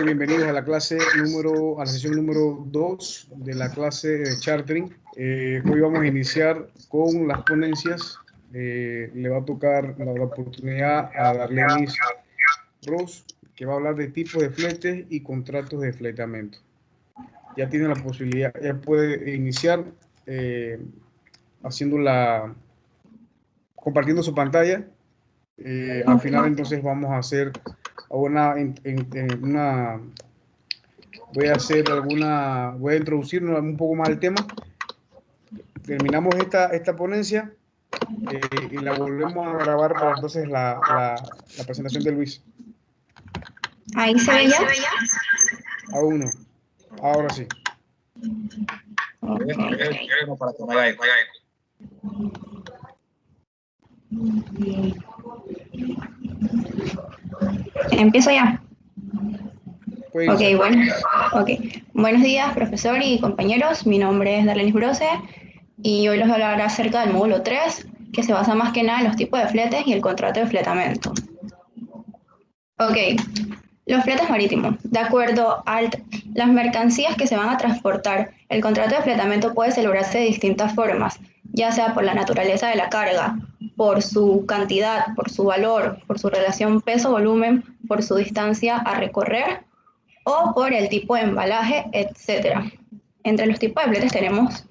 bienvenidos a la sesión número 2 de la clase de Chartering. Hoy vamos a iniciar con las ponencias. Le va a tocar la oportunidad a Darlenis Ross, que va a hablar de tipos de fletes y contratos de fletamento. Ya tiene la posibilidad, ya puede iniciar compartiendo su pantalla. Al final entonces vamos a hacer voy a introducirnos un poco más al tema. Terminamos esta ponencia y la volvemos a grabar para entonces la presentación de Luis. ¿Ahí se ve ya? Aún no. Ahora sí. Okay. Para que no haga eco. Empiezo ya. Puede Buenos días, profesor y compañeros. Mi nombre es Darlenis Brose y hoy les voy a hablar acerca del módulo 3, que se basa más que nada en los tipos de fletes y el contrato de fletamento. Los fletes marítimos. De acuerdo a las mercancías que se van a transportar, el contrato de fletamento puede celebrarse de distintas formas, ya sea por la naturaleza de la carga, por su cantidad, por su valor, por su relación peso-volumen, por su distancia a recorrer o por el tipo de embalaje, etc. Entre los tipos de fletes tenemos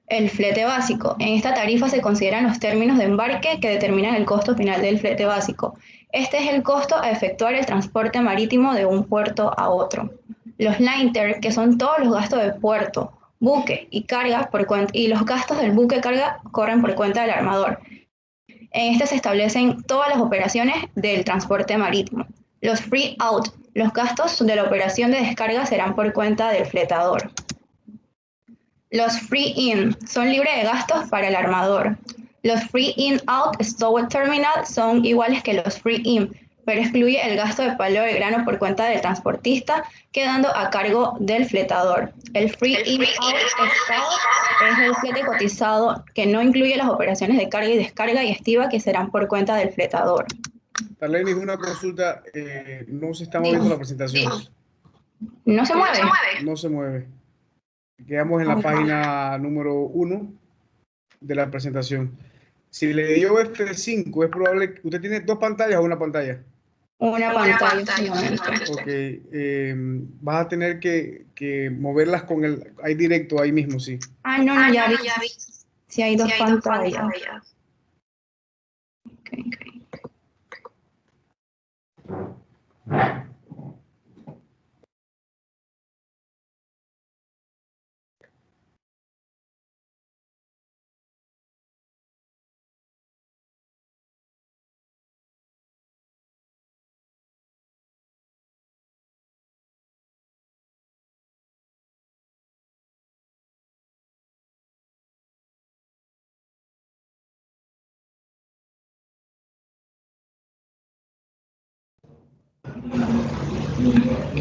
el flete básico. En esta tarifa se consideran los términos de embarque que determinan el costo final del flete básico. Este es el costo a efectuar el transporte marítimo de un puerto a otro. Los liner, que son todos los gastos de puerto, buque y carga y los gastos del buque carga corren por cuenta del armador. En este se establecen todas las operaciones del transporte marítimo. Los free out, los gastos de la operación de descarga serán por cuenta del fletador. Los free in son libres de gastos para el armador. Los free in out stowed terminal son iguales que los free in, pero excluye el gasto de paleo de grano por cuenta del transportista, quedando a cargo del fletador. El free in out stowed es el flete cotizado que no incluye las operaciones de carga y descarga y estiva que serán por cuenta del fletador. Darlenis, una consulta. No se está moviendo la presentación. ¿No se mueve? No se mueve. Quedamos en la página número 1 de la presentación. Si le dio F5, es probable que usted tiene dos pantallas o una pantalla. Una pantalla. Vas a tener que moverlas con el ahí directo, ahí mismo, sí. No, ya vi. Sí, hay dos pantallas.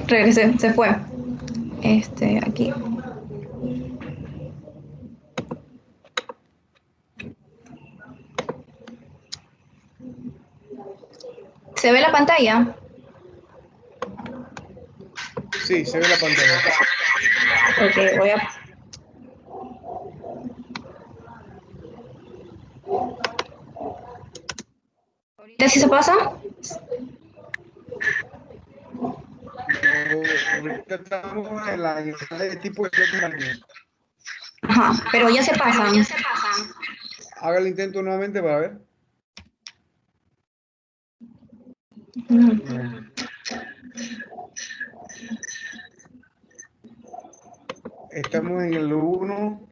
Regresé, se fue. Aquí. ¿Se ve la pantalla? Sí, se ve la pantalla. Voy a... ¿Ahorita sí se pasa? Ahorita estamos en la de tipo de flete marítimo. Ajá, pero ya se pasan. Haga el intento nuevamente para ver. Estamos en el 1.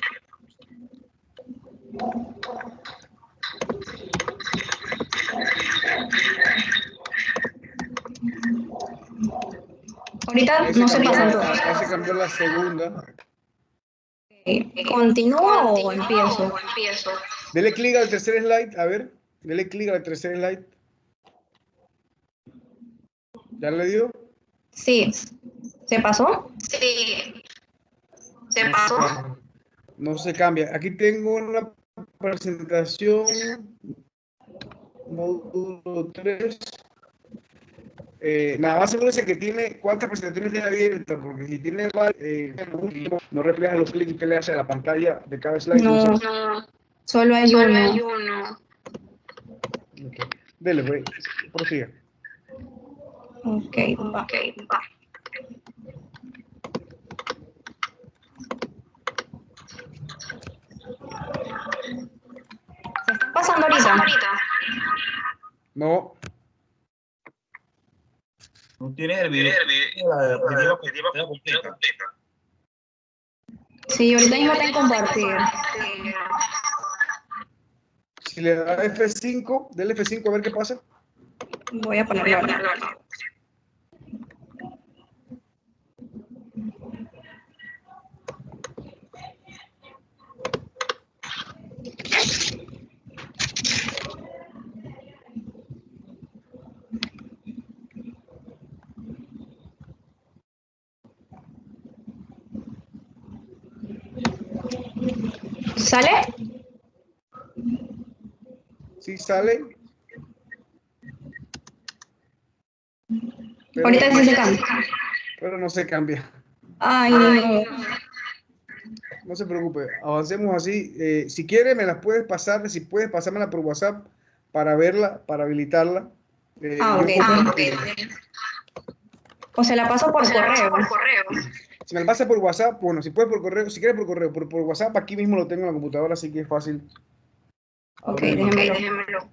Ahorita no se pasa. Acá se cambió la segunda. ¿Continúo o empiezo? Dele clic al tercer slide, a ver. Dele clic al tercer slide. ¿Ya le dio? Sí. ¿Se pasó? Sí. ¿Se pasó? No se cambia. Aquí tengo una presentación módulo 3. nada más asegúrese que tiene cuántas presentaciones tiene abiertas, porque si tiene no refleja los clics que le hace a la pantalla de cada slide. No, No, solo hay solo uno. hay uno. Okay. Dele, pues, prosiga. Ok, va. Ok, va. ¿Se está pasando ¿Pasa ahorita? ahorita? No, No tienes el video. La diapositiva completa. Sí, ahorita mismo está en compartir. si le da F5, dele F5 a ver qué pasa. Voy a ponerlo ahora. ¿Sale? Sí sale. Pero, Ahorita sí se cambia. pero no se cambia. Ay, no. No se preocupe, avancemos así. Si quiere, me las puedes pasar. Si puedes, pasármela por WhatsApp para verla, para habilitarla. Ah, yo ok. copio- O se la paso por correo. Por correo. Si me la pasa por WhatsApp, bueno, si puedes por correo, si quieres por correo, por WhatsApp, aquí mismo lo tengo en la computadora, así que es fácil. Ok, abrirlo. déjemelo. Déjemelo.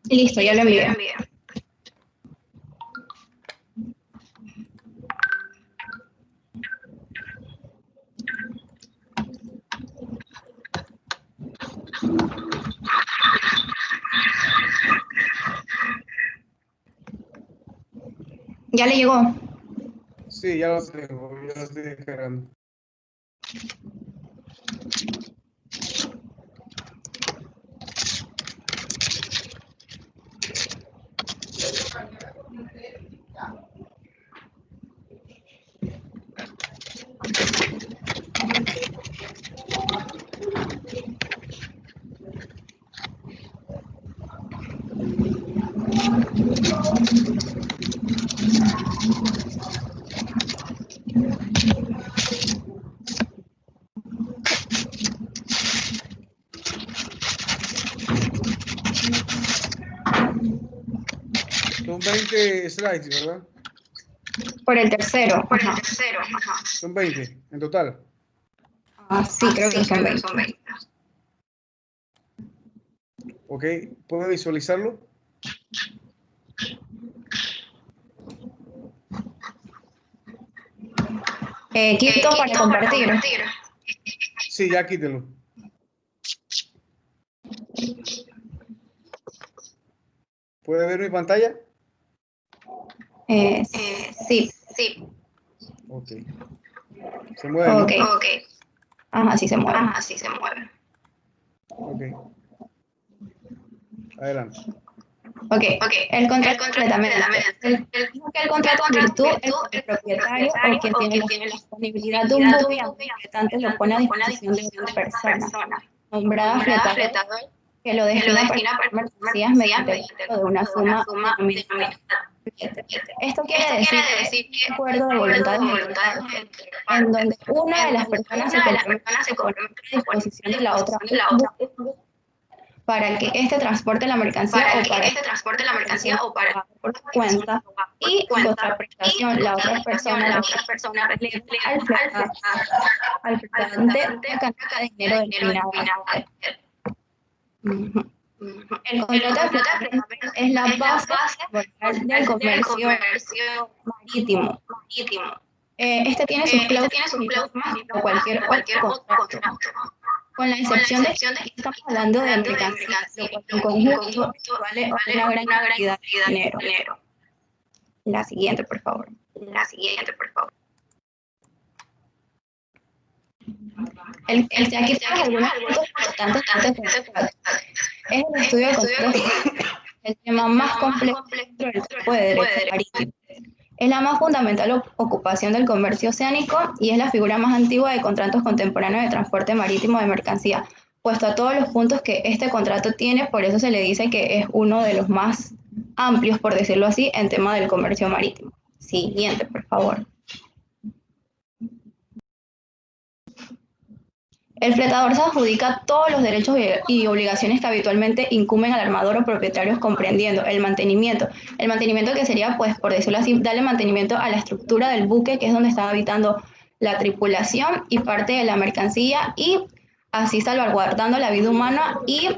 Listo, ya lo envié. ¿Ya le llegó? Sí, ya lo tengo, ya lo estoy descargando. Son 20 slides, ¿verdad? Por el tercero. Por el Ajá. tercero. Ajá. Son 20 en total. Ah, sí, creo que son 20. Son 20. ¿Ok? ¿Puedo visualizarlo? Quito para compartir. Sí, ya quítelo. ¿Puede ver mi pantalla? Sí. Sí. Ok. Se mueve, ¿no? Ok. Ok. Ajá, sí se mueve. Ajá, sí se mueve. Ok. Adelante. Ok, el contrato de fletamento. El contrato en virtud es el propietario o quien tiene la disponibilidad de un buque y el fletante lo pone a disposición de otra persona, nombrada fletador, que lo destina para mercancías mediante el pago de una suma denominada flete. Esto quiere decir que es un acuerdo de voluntades en donde una de las personas se compromete a poner a disposición de la otra para que éste transporte la mercancía o para por su cuenta, y en contraprestación la otra persona le da al fletante una cantidad de dinero determinada. El contrato de fletamento es la base del comercio marítimo. Este tiene sus cláusulas como cualquier otro contrato, con la excepción de que estamos hablando de mercancías, lo cual en conjunto vale una gran cantidad de dinero. La siguiente, por favor. Aquí tenemos algunos puntos importantes antes de empezar. Es el estudio de contratos, el tema más complejo dentro del campo de derecho marítimo. Es la más fundamental ocupación del comercio oceánico y es la figura más antigua de contratos contemporáneos de transporte marítimo de mercancía, puesto a todos los puntos que este contrato tiene, por eso se le dice que es uno de los más amplios, por decirlo así, en tema del comercio marítimo. Siguiente, por favor. El fletador se adjudica todos los derechos y obligaciones que habitualmente incumben al armador o propietarios, comprendiendo el mantenimiento que sería, pues, por decirlo así, darle mantenimiento a la estructura del buque, que es donde está habitando la tripulación y parte de la mercancía, y así salvaguardando la vida humana y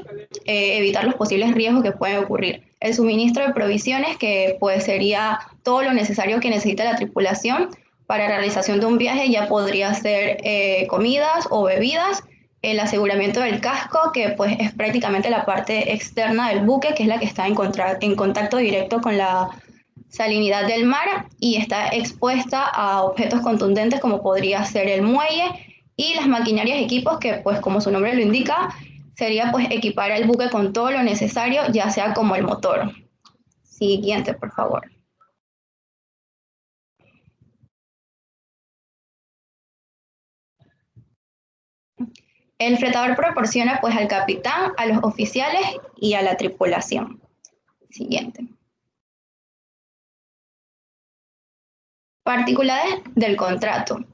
evitar los posibles riesgos que pueden ocurrir. El suministro de provisiones, que pues sería todo lo necesario que necesita la tripulación para la realización de un viaje, ya podría ser comidas o bebidas. El aseguramiento del casco, que pues es prácticamente la parte externa del buque, que es la que está en contacto directo con la salinidad del mar y está expuesta a objetos contundentes como podría ser el muelle, y las maquinarias y equipos, que pues como su nombre lo indica, sería pues equipar el buque con todo lo necesario, ya sea como el motor. Siguiente, por favor. El fletador proporciona pues al capitán, a los oficiales y a la tripulación. Siguiente. Particularidades del contrato.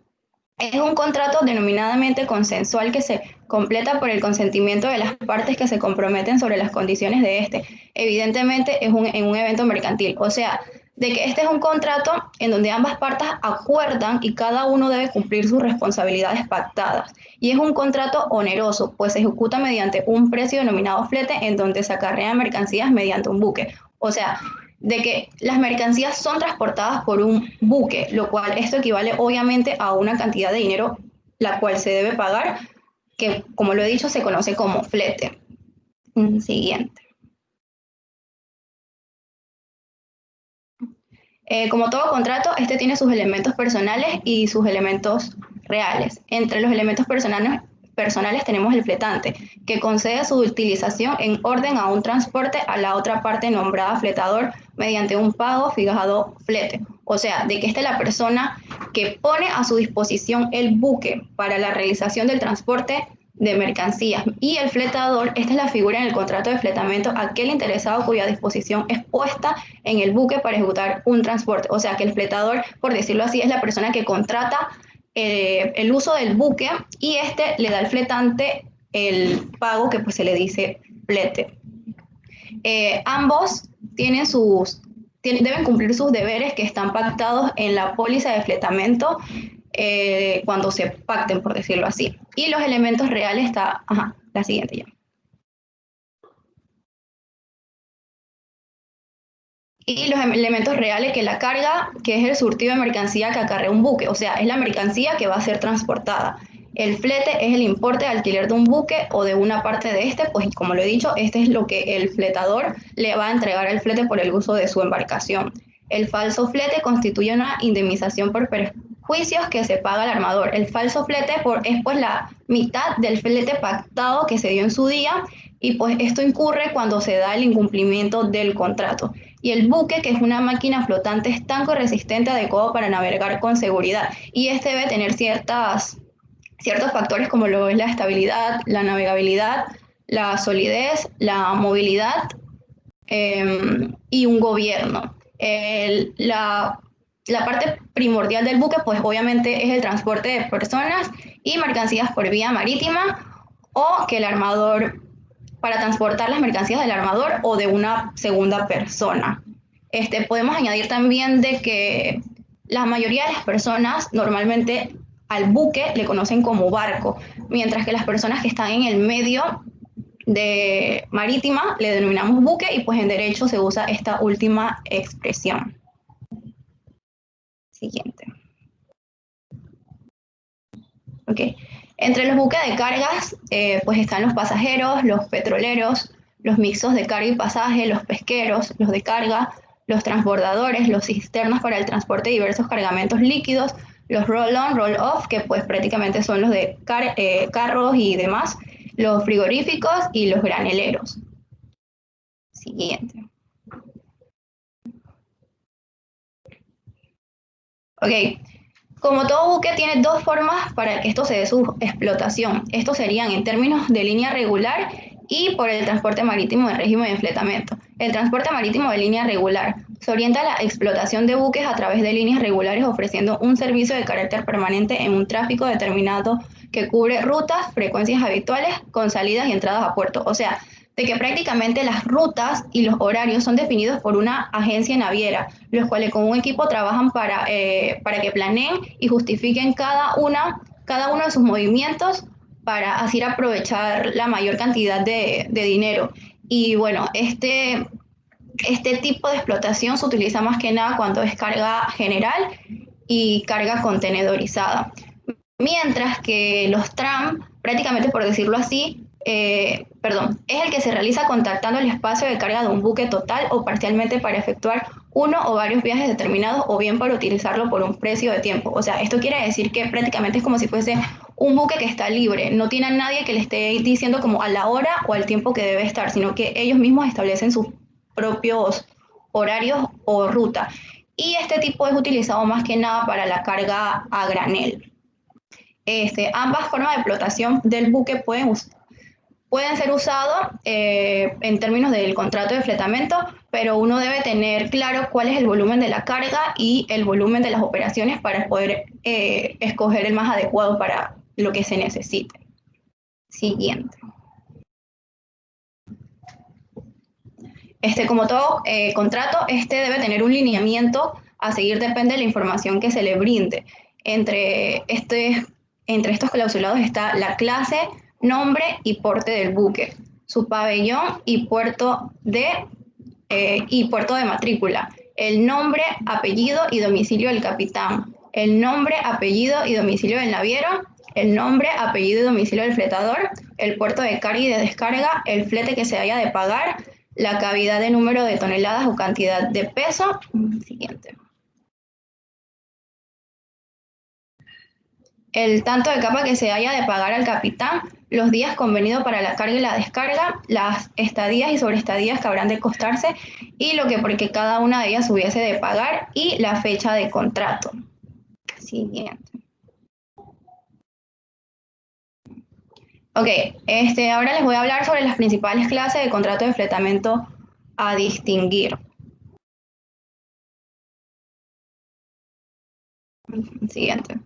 Es un contrato denominadamente consensual que se completa por el consentimiento de las partes que se comprometen sobre las condiciones de este. Evidentemente es en un evento mercantil, o sea, de que este es un contrato en donde ambas partes acuerdan y cada uno debe cumplir sus responsabilidades pactadas. Y es un contrato oneroso, pues se ejecuta mediante un precio denominado flete, en donde se acarrean mercancías mediante un buque. O sea, de que las mercancías son transportadas por un buque, lo cual esto equivale obviamente a una cantidad de dinero la cual se debe pagar, que como lo he dicho se conoce como flete. Siguiente. Como todo contrato, este tiene sus elementos personales y sus elementos reales. Entre los elementos personales tenemos el fletante, que concede su utilización en orden a un transporte a la otra parte nombrada fletador mediante un pago fijado flete. O sea, de que esta es la persona que pone a su disposición el buque para la realización del transporte de mercancías. Y el fletador, esta es la figura en el contrato de fletamento, aquel interesado cuya disposición es puesta en el buque para ejecutar un transporte. O sea, que el fletador, por decirlo así, es la persona que contrata el uso del buque y este le da al fletante el pago, que pues se le dice flete. Ambos deben cumplir sus deberes que están pactados en la póliza de fletamento cuando se pacten, por decirlo así. Y los elementos reales está, la siguiente ya. Y los elementos reales, que la carga, que es el surtido de mercancía que acarrea un buque, o sea, es la mercancía que va a ser transportada. El flete es el importe de alquiler de un buque o de una parte de este, pues como lo he dicho, este es lo que el fletador le va a entregar al flete por el uso de su embarcación. El falso flete constituye una indemnización por perjuicios que se paga al armador. El falso flete es pues la mitad del flete pactado que se dio en su día, y pues esto incurre cuando se da el incumplimiento del contrato. Y el buque, que es una máquina flotante estanco resistente adecuado para navegar con seguridad, y este debe tener ciertos factores como lo es la estabilidad, la navegabilidad, la solidez, la movilidad y un gobierno. La parte primordial del buque, pues obviamente es el transporte de personas y mercancías por vía marítima, o que el armador, para transportar las mercancías del armador o de una segunda persona. Podemos añadir también de que la mayoría de las personas normalmente al buque le conocen como barco, mientras que las personas que están en el medio de marítima le denominamos buque, y pues en derecho se usa esta última expresión. Siguiente. Ok. Entre los buques de cargas, pues están los pasajeros, los petroleros, los mixtos de carga y pasaje, los pesqueros, los de carga, los transbordadores, los cisternas para el transporte de diversos cargamentos líquidos, los roll-on, roll-off, que pues prácticamente son los de carros y demás, los frigoríficos y los graneleros. Siguiente. Ok. Como todo buque tiene dos formas para que esto se dé su explotación. Estos serían en términos de línea regular y por el transporte marítimo de régimen de fletamento. El transporte marítimo de línea regular se orienta a la explotación de buques a través de líneas regulares, ofreciendo un servicio de carácter permanente en un tráfico determinado que cubre rutas, frecuencias habituales con salidas y entradas a puerto. O sea, de que prácticamente las rutas y los horarios son definidos por una agencia naviera, los cuales con un equipo trabajan para que planeen y justifiquen cada uno de sus movimientos para así aprovechar la mayor cantidad de dinero. Y bueno, este tipo de explotación se utiliza más que nada cuando es carga general y carga contenedorizada. Mientras que los tram, prácticamente por decirlo así, es el que se realiza contactando el espacio de carga de un buque total o parcialmente para efectuar uno o varios viajes determinados, o bien para utilizarlo por un precio de tiempo. O sea, esto quiere decir que prácticamente es como si fuese un buque que está libre, no tiene a nadie que le esté diciendo como a la hora o al tiempo que debe estar, sino que ellos mismos establecen sus propios horarios o ruta. Y este tipo es utilizado más que nada para la carga a granel. Ambas formas de explotación del buque pueden ser usados en términos del contrato de fletamento, pero uno debe tener claro cuál es el volumen de la carga y el volumen de las operaciones para poder escoger el más adecuado para lo que se necesite. Siguiente. Como todo contrato, debe tener un lineamiento a seguir, depende de la información que se le brinde. Entre estos clausulados está la clase, nombre y porte del buque, su pabellón y puerto de matrícula, el nombre, apellido y domicilio del capitán, el nombre, apellido y domicilio del naviero, el nombre, apellido y domicilio del fletador, el puerto de carga y de descarga, el flete que se haya de pagar, la cavidad de número de toneladas o cantidad de peso. Siguiente. El tanto de capa que se haya de pagar al capitán, los días convenidos para la carga y la descarga, las estadías y sobreestadías que habrán de costarse y lo que porque cada una de ellas hubiese de pagar y la fecha de contrato. Siguiente. Ok, ahora les voy a hablar sobre las principales clases de contrato de fletamento a distinguir. Siguiente.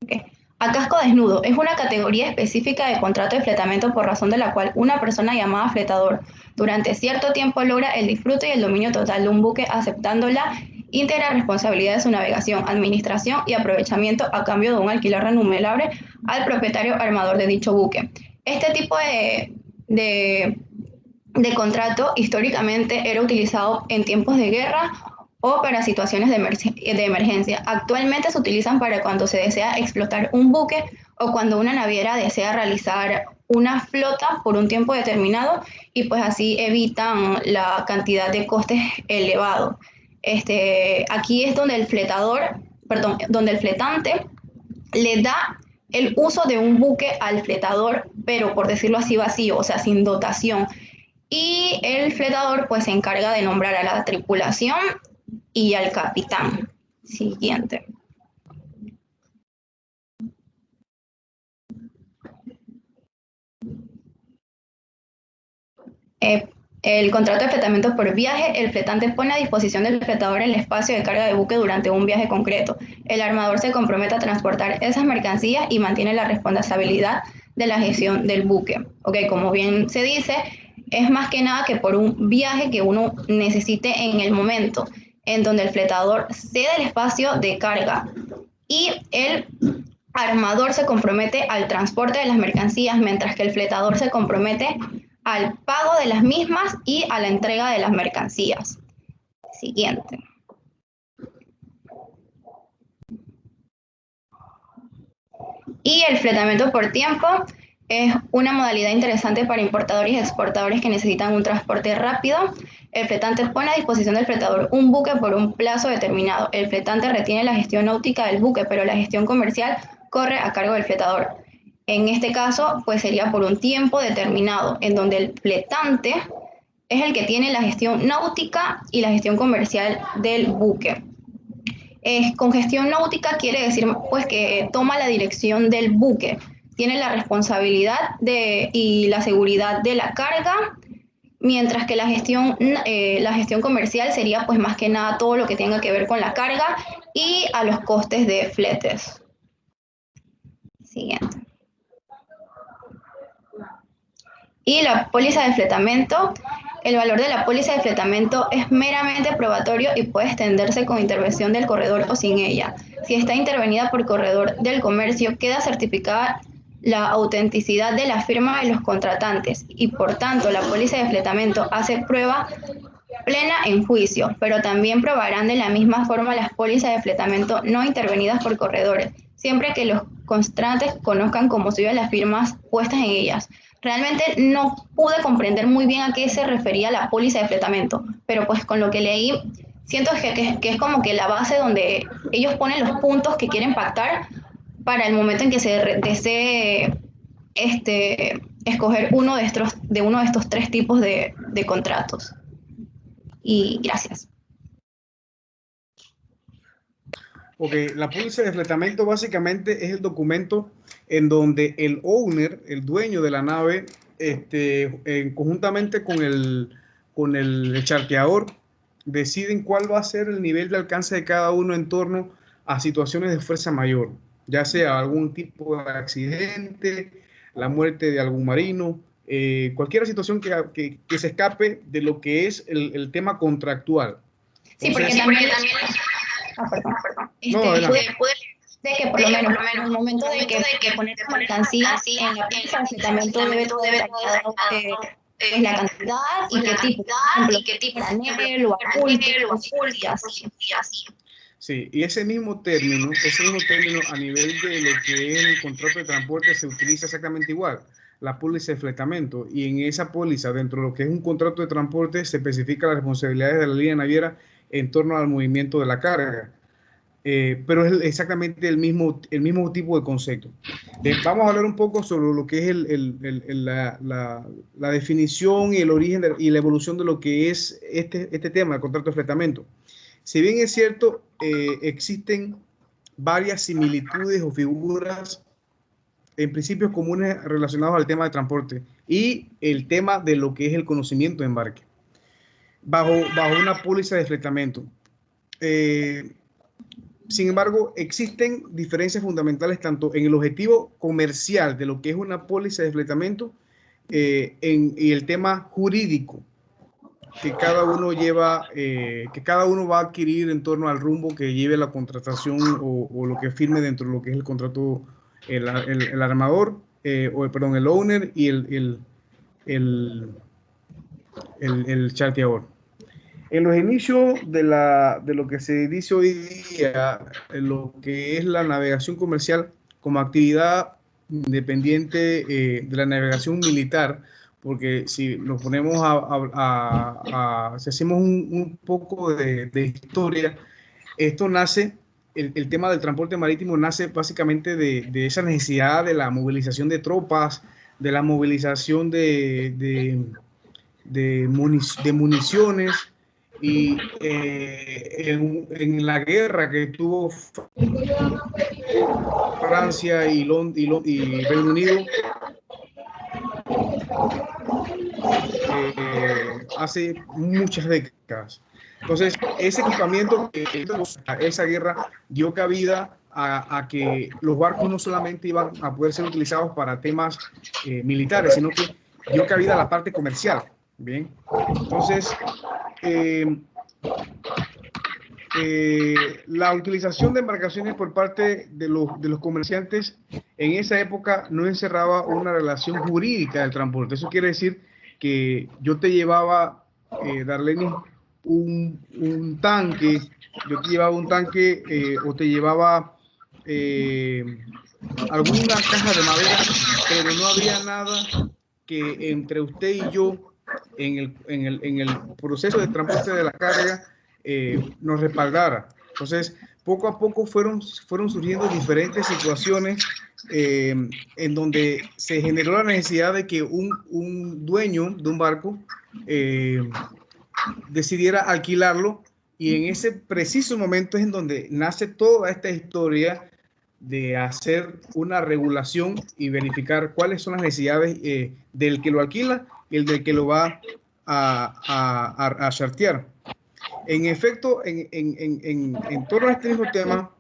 Okay. A casco desnudo es una categoría específica de contrato de fletamento por razón de la cual una persona llamada fletador durante cierto tiempo logra el disfrute y el dominio total de un buque, aceptando la íntegra responsabilidad de su navegación, administración y aprovechamiento a cambio de un alquiler remunerable al propietario armador de dicho buque. Este tipo de contrato históricamente era utilizado en tiempos de guerra o para situaciones de emergencia. Actualmente se utilizan para cuando se desea explotar un buque o cuando una naviera desea realizar una flota por un tiempo determinado y pues así evitan la cantidad de costes elevados. Aquí es donde el fletante le da el uso de un buque al fletador, pero por decirlo así vacío, o sea, sin dotación. Y el fletador pues se encarga de nombrar a la tripulación y al capitán. Siguiente. El contrato de fletamiento por viaje, el fletante pone a disposición del fletador el espacio de carga de buque durante un viaje concreto. El armador se compromete a transportar esas mercancías y mantiene la responsabilidad de la gestión del buque. Ok, como bien se dice, es más que nada que por un viaje que uno necesite en el momento, en donde el fletador cede el espacio de carga y el armador se compromete al transporte de las mercancías, mientras que el fletador se compromete al pago de las mismas y a la entrega de las mercancías. Siguiente. Y el fletamiento por tiempo es una modalidad interesante para importadores y exportadores que necesitan un transporte rápido. El fletante pone a disposición del fletador un buque por un plazo determinado. El fletante retiene la gestión náutica del buque, pero la gestión comercial corre a cargo del fletador. En este caso, pues sería por un tiempo determinado, en donde el fletante es el que tiene la gestión náutica y la gestión comercial del buque. Con gestión náutica quiere decir pues que toma la dirección del buque, tiene la responsabilidad y la seguridad de la carga, mientras que la gestión comercial sería pues más que nada todo lo que tenga que ver con la carga y a los costes de fletes. Siguiente. Y la póliza de fletamento. El valor de la póliza de fletamento es meramente probatorio y puede extenderse con intervención del corredor o sin ella. Si está intervenida por corredor del comercio, queda certificada la autenticidad de la firma de los contratantes y, por tanto, la póliza de fletamento hace prueba plena en juicio, pero también probarán de la misma forma las pólizas de fletamento no intervenidas por corredores, siempre que los contratantes conozcan como suyas las firmas puestas en ellas. Realmente no pude comprender muy bien a qué se refería la póliza de fletamento, pero pues con lo que leí, siento que es como que la base donde ellos ponen los puntos que quieren pactar para el momento en que se desee escoger uno de estos tres tipos de contratos. Y gracias. Ok, la póliza de fletamento básicamente es el documento en donde el owner, el dueño de la nave, conjuntamente con el charteador, deciden cuál va a ser el nivel de alcance de cada uno en torno a situaciones de fuerza mayor, ya sea algún tipo de accidente, la muerte de algún marino, cualquier situación que se escape de lo que es el tema contractual. Sí, porque también perdón. De que por lo menos en el momento de que poner mercancías en la póliza de fletamento debe la cantidad y qué tipo, granel o bulk, y así. Sí, y ese mismo término a nivel de lo que es el contrato de transporte se utiliza exactamente igual, la póliza de fletamento, y en esa póliza, dentro de lo que es un contrato de transporte, se especifica las responsabilidades de la línea naviera en torno al movimiento de la carga. Pero es exactamente el mismo tipo de concepto. Vamos a hablar un poco sobre lo que es la definición y el origen y la evolución de lo que es este tema, el contrato de fletamento. Si bien es cierto, existen varias similitudes o figuras en principios comunes relacionados al tema de transporte y el tema de lo que es el conocimiento de embarque, bajo una póliza de fletamento. Sin embargo, existen diferencias fundamentales tanto en el objetivo comercial de lo que es una póliza de fletamento y el tema jurídico que cada uno lleva, que cada uno va a adquirir en torno al rumbo que lleve la contratación o lo que firme dentro de lo que es el contrato, el armador, perdón, el owner y el charteador. En los inicios de lo que se dice hoy día, en lo que es la navegación comercial como actividad independiente de la navegación militar, porque si nos ponemos si hacemos un poco de historia, esto nace el tema del transporte marítimo nace básicamente de esa necesidad de la movilización de tropas, de la movilización de municiones, y en la guerra que tuvo Francia y Reino Unido hace muchas décadas. Entonces, ese equipamiento, esa guerra dio cabida a que los barcos no solamente iban a poder ser utilizados para temas militares, sino que dio cabida a la parte comercial. Bien, entonces, la utilización de embarcaciones por parte de los comerciantes en esa época no encerraba una relación jurídica del transporte. Eso quiere decir que yo te llevaba, Darlene, un tanque, yo te llevaba un tanque o te llevaba alguna caja de madera, pero no había nada que entre usted y yo en el proceso de transporte de la carga nos respaldara. Entonces, poco a poco fueron surgiendo diferentes situaciones en donde se generó la necesidad de que un dueño de un barco decidiera alquilarlo, y en ese preciso momento es en donde nace toda esta historia de hacer una regulación y verificar cuáles son las necesidades del que lo alquila y el del que lo va a chartear. En efecto, en torno a este mismo tema,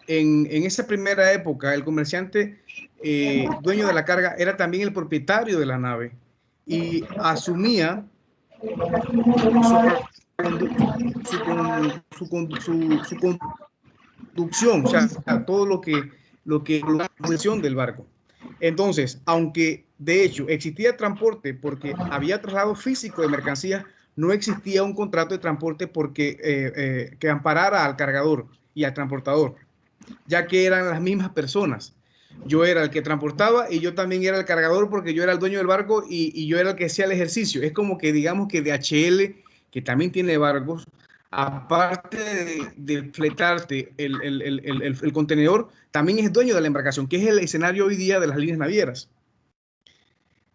en esa primera época, el comerciante dueño de la carga era también el propietario de la nave y asumía su conducción, o sea, todo lo que la conducción del barco. Entonces, aunque de hecho existía transporte porque había traslado físico de mercancías, no existía un contrato de transporte porque que amparara al cargador y al transportador, ya que eran las mismas personas. Yo era el que transportaba y yo también era el cargador porque yo era el dueño del barco y yo era el que hacía el ejercicio. Es como que digamos que DHL, que también tiene barcos, aparte de fletarte el contenedor, también es dueño de la embarcación, que es el escenario hoy día de las líneas navieras.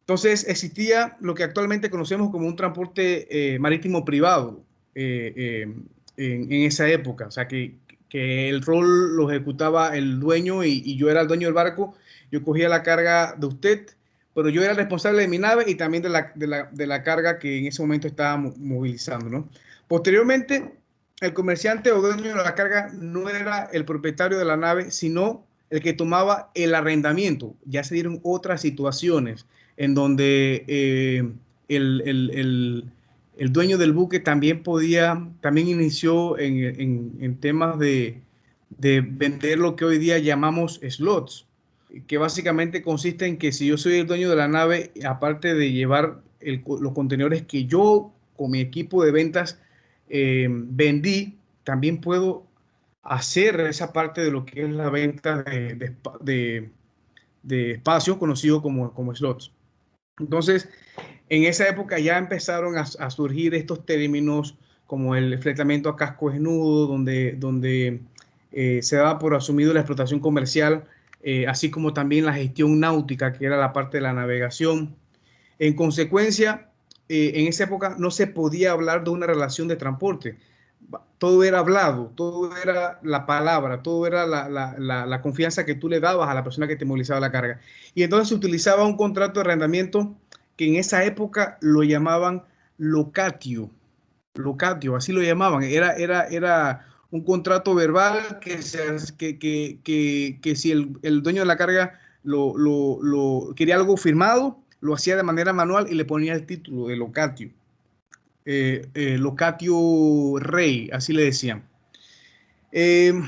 Entonces existía lo que actualmente conocemos como un transporte marítimo privado en esa época. O sea, que el rol lo ejecutaba el dueño y yo era el dueño del barco. Yo cogía la carga de usted, pero yo era el responsable de mi nave y también de la carga que en ese momento estaba movilizando, ¿no? Posteriormente, el comerciante o dueño de la carga no era el propietario de la nave, sino el que tomaba el arrendamiento. Ya se dieron otras situaciones en donde el dueño del buque también inició en temas de vender lo que hoy día llamamos slots, que básicamente consiste en que si yo soy el dueño de la nave, aparte de llevar los contenedores que yo con mi equipo de ventas vendí, también puedo hacer esa parte de lo que es la venta de espacios conocidos como slots. Entonces, en esa época ya empezaron a surgir estos términos como el fletamento a casco desnudo, donde se daba por asumido la explotación comercial, así como también la gestión náutica, que era la parte de la navegación. En consecuencia, en esa época no se podía hablar de una relación de transporte. Todo era hablado, todo era la palabra, todo era la confianza que tú le dabas a la persona que te movilizaba la carga. Y entonces se utilizaba un contrato de arrendamiento que en esa época lo llamaban locatio, así lo llamaban. Era un contrato verbal que si el dueño de la carga quería algo firmado, lo hacía de manera manual y le ponía el título de locatio. Locatio rey, así le decían. En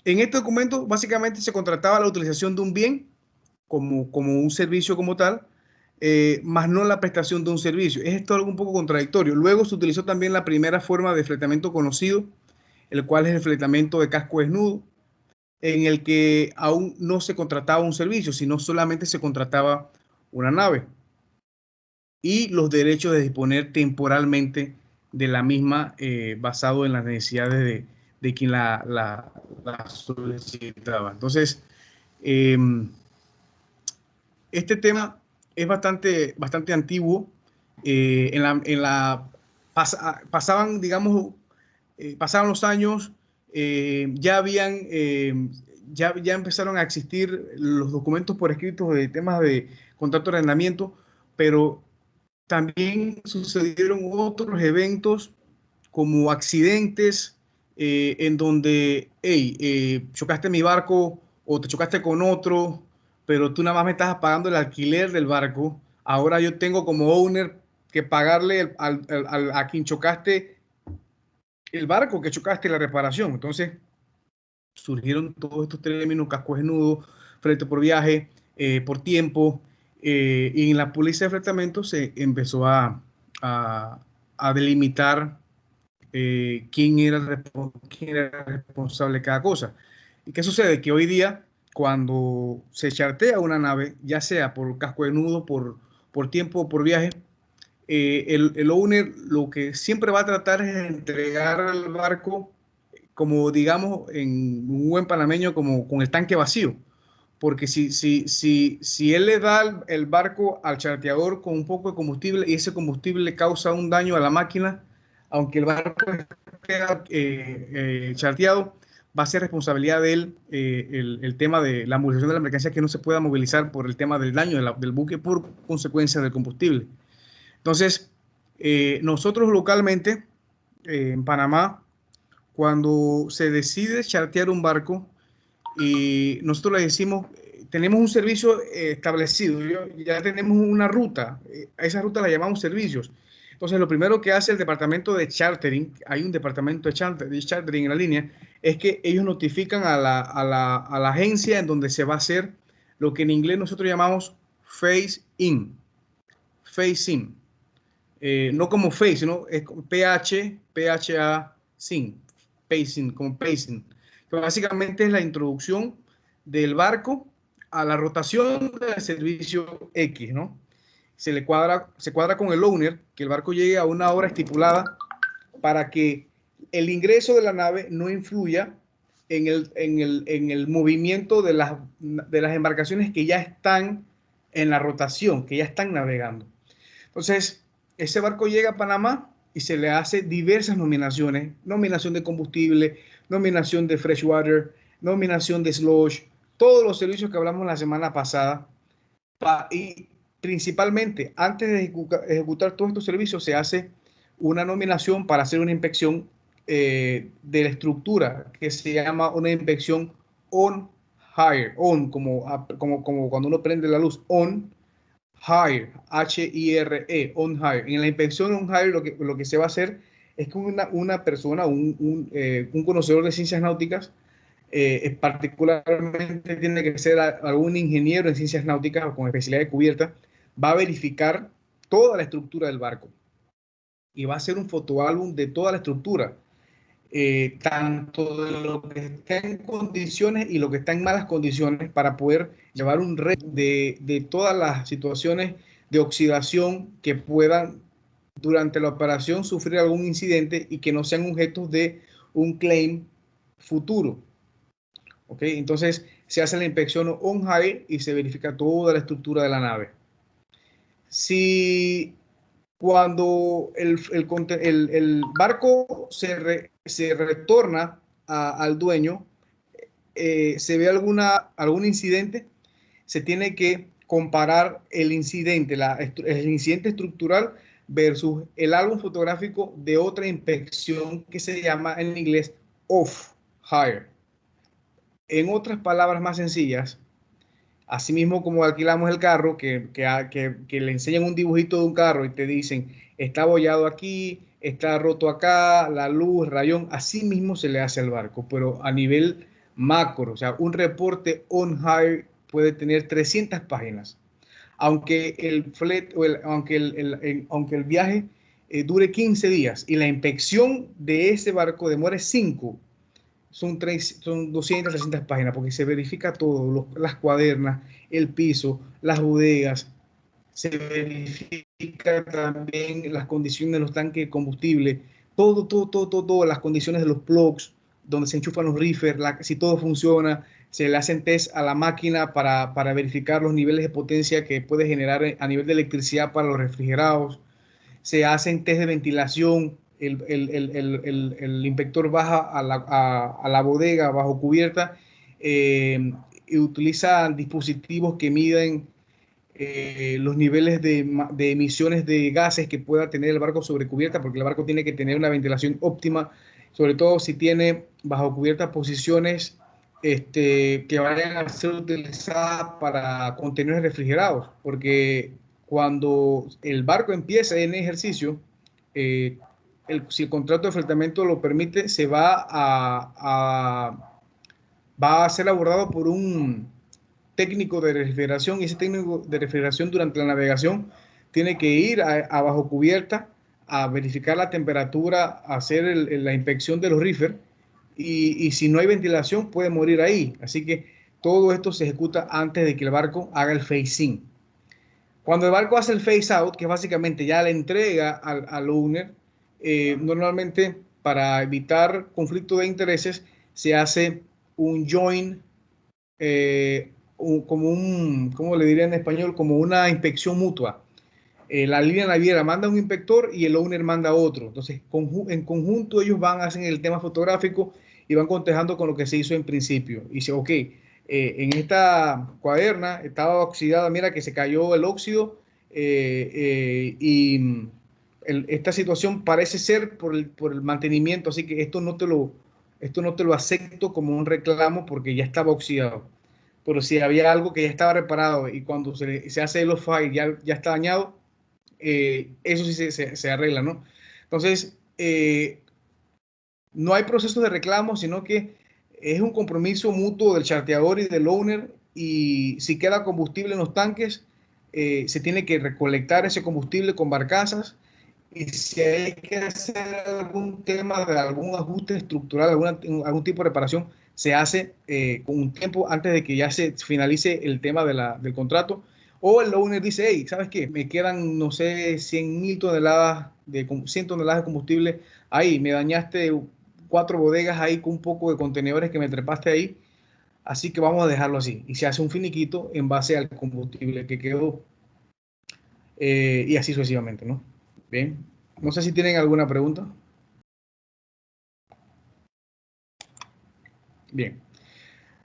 este documento básicamente se contrataba la utilización de un bien como un servicio como tal, más no la prestación de un servicio. Es esto algo un poco contradictorio. Luego se utilizó también la primera forma de fletamento conocido, el cual es el fletamento de casco desnudo, en el que aún no se contrataba un servicio, sino solamente se contrataba una nave y los derechos de disponer temporalmente de la misma, basado en las necesidades de quien la solicitaba. Entonces, este tema es bastante antiguo. Pasaban, digamos, pasaban los años, ya empezaron a existir los documentos por escrito de temas de contrato de arrendamiento, pero también sucedieron otros eventos como accidentes en donde, hey, chocaste mi barco o te chocaste con otro, pero tú nada más me estás pagando el alquiler del barco. Ahora yo tengo como owner que pagarle a quien chocaste el barco, que chocaste la reparación. Entonces surgieron todos estos términos: casco desnudo, frete por viaje, por tiempo, y en la póliza de fletamento se empezó a delimitar quién era responsable de cada cosa. ¿Y qué sucede? Que hoy día, cuando se chartea una nave, ya sea por casco desnudo, por tiempo o por viaje, el owner lo que siempre va a tratar es de entregar al barco, como digamos en un buen panameño, como con el tanque vacío. Porque si él le da el barco al charteador con un poco de combustible y ese combustible le causa un daño a la máquina, aunque el barco esté charteado, va a ser responsabilidad de él el tema de la movilización de la mercancía, que no se pueda movilizar por el tema del daño del buque por consecuencia del combustible. Entonces, nosotros localmente, en Panamá, cuando se decide chartear un barco, y nosotros le decimos, tenemos un servicio establecido, ya tenemos una ruta, a esa ruta la llamamos servicios. Entonces, lo primero que hace el departamento de chartering, hay un departamento de chartering en la línea, es que ellos notifican a la agencia en donde se va a hacer lo que en inglés nosotros llamamos phase-in. Phase-in. No como face, sino es PHA, sin, pacing, como pacing. Pero básicamente es la introducción del barco a la rotación del servicio X, ¿no? Se cuadra con el owner que el barco llegue a una hora estipulada para que el ingreso de la nave no influya en el movimiento de las embarcaciones que ya están en la rotación, que ya están navegando. Entonces, ese barco llega a Panamá y se le hace diversas nominaciones: nominación de combustible, nominación de freshwater, nominación de sludge, todos los servicios que hablamos la semana pasada. Y principalmente, antes de ejecutar todos estos servicios, se hace una nominación para hacer una inspección de la estructura, que se llama una inspección on hire, como cuando uno prende la luz, on hire, H-I-R-E, on hire. En la inspección on hire lo que se va a hacer es que una persona, un conocedor de ciencias náuticas, particularmente tiene que ser algún ingeniero en ciencias náuticas con especialidad de cubierta, va a verificar toda la estructura del barco y va a hacer un fotoálbum de toda la estructura, tanto de lo que está en condiciones y lo que está en malas condiciones, para poder llevar un red de todas las situaciones de oxidación que puedan durante la operación sufrir algún incidente y que no sean objetos de un claim futuro. ¿Ok? Entonces se hace la inspección on hire y se verifica toda la estructura de la nave. Si cuando el barco se retorna al dueño, se ve algún incidente, se tiene que comparar el incidente estructural versus el álbum fotográfico de otra inspección que se llama en inglés off hire. En otras palabras más sencillas, asimismo como alquilamos el carro, que le enseñan un dibujito de un carro y te dicen, está abollado aquí, está roto acá, la luz, rayón, así mismo se le hace al barco, pero a nivel macro. O sea, un reporte on hire puede tener 300 páginas. Aunque aunque el viaje dure 15 días y la inspección de ese barco demore 5, son 200, 300 páginas, porque se verifica todo: las cuadernas, el piso, las bodegas, se verifica también las condiciones de los tanques de combustible, todo, las condiciones de los plugs, donde se enchufan los reefers, si todo funciona, se le hacen test a la máquina para verificar los niveles de potencia que puede generar a nivel de electricidad para los refrigerados, se hacen test de ventilación, el inspector baja a la bodega bajo cubierta y utiliza dispositivos que miden los niveles de emisiones de gases que pueda tener el barco sobre cubierta, porque el barco tiene que tener una ventilación óptima, sobre todo si tiene bajo cubierta posiciones que vayan a ser utilizadas para contenedores refrigerados, porque cuando el barco empieza en ejercicio, si el contrato de fletamento lo permite, va a ser abordado por un técnico de refrigeración, y ese técnico de refrigeración durante la navegación tiene que ir a bajo cubierta a verificar la temperatura, a hacer la inspección de los reefers, y si no hay ventilación puede morir ahí. Así que todo esto se ejecuta antes de que el barco haga el phase-in. Cuando el barco hace el phase-out, que básicamente ya le entrega al owner, normalmente para evitar conflicto de intereses se hace un join, ¿cómo le diría en español? Como una inspección mutua. La línea naviera manda un inspector y el owner manda otro. Entonces, en conjunto ellos hacen el tema fotográfico y van contejando con lo que se hizo en principio. Y dice, ok, en esta cuaderna estaba oxidada, mira que se cayó el óxido y esta situación parece ser por el mantenimiento, así que esto no te lo acepto como un reclamo porque ya estaba oxidado. Pero si había algo que ya estaba reparado y cuando se hace el off-fire ya está dañado, eso sí se arregla, ¿no? Entonces, no hay proceso de reclamo, sino que es un compromiso mutuo del charteador y del owner, y si queda combustible en los tanques, se tiene que recolectar ese combustible con barcazas, y si hay que hacer algún tema de algún ajuste estructural, algún tipo de reparación, se hace con un tiempo antes de que ya se finalice el tema del contrato. O el owner dice, hey, ¿sabes qué? Me quedan, no sé, 100 toneladas de combustible ahí, me dañaste 4 bodegas ahí con un poco de contenedores que me trepaste ahí, así que vamos a dejarlo así. Y se hace un finiquito en base al combustible que quedó, y así sucesivamente, ¿no? Bien, no sé si tienen alguna pregunta. Bien,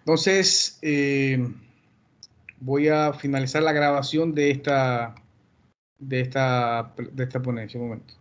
entonces voy a finalizar la grabación de esta ponencia. Un momento.